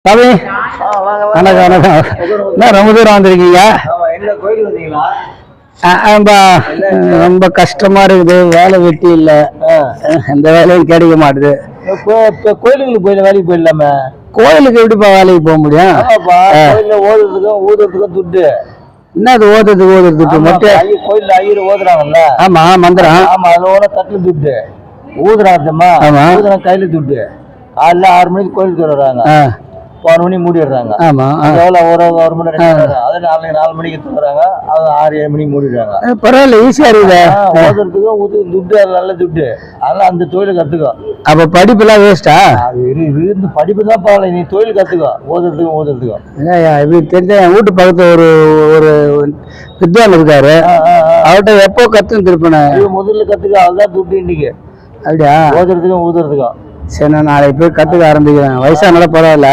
சாமி வணக்கம் வணக்கம். என்ன ரொம்ப தூரம் வந்திருக்கீங்க? ரொம்ப கஷ்டமா இருக்குது, வேலை வெட்டி இல்ல, எந்த வேலையும் கிடைக்க மாட்டுது. கோயிலுக்கு போயில வேலைக்கு போயிடலாமே. கோயிலுக்கு எப்படிப்பா வேலைக்கு போக முடியும்? ஓதுறதுக்கும் ஊதுறதுக்கும் துட்டு. என்ன அது ஓதுறதுக்கு மட்டும்? கோயில்ல ஐயர் ஓதுறாங்கல்ல. ஆமா, மந்திரம். ஆமா, அதுல தட்டுல துட்டு. ஊதுறாங்கம்மா. ஊதுற கையில துட்டு. காலைல 6 மணிக்கு கோயிலுக்கு வர்றாங்க, 6 மணி மூடிடுறாங்க. ஆமா, ஒரு மணி 4 மணிக்கு தூங்குறாங்க, அது 6-7 மணிக்கு மூடிடுறாங்க. பரவாயில்ல, ஈஸியா இருக்குது. ஓதுறதுக்கும் துட்டு, நல்ல துட்டு. அதெல்லாம் அந்த தொழிலை கத்துக்கோ. அப்ப படிப்பு எல்லாம் வேஸ்டா? இந்த படிப்பு தான் பரவாயில்ல, நீ தொழில் கத்துக்கோ. ஓதுறதுக்கும் இது தெரிஞ்ச என் வீட்டு பக்கத்துல ஒரு வித்வான் இருக்காரு, அவர்கிட்ட எப்போ கத்துன்னு திருப்பினேன். முதல்ல கத்துக்க, அதுதான் துட்டு இன்னைக்கு. அப்படியா? ஓதுறதுக்கும் ஊதுறதுக்கும். சரி, நான் நாளைக்கு போய் கத்துக்க ஆரம்பிக்கிறேன். வயசானால பரவாயில்ல.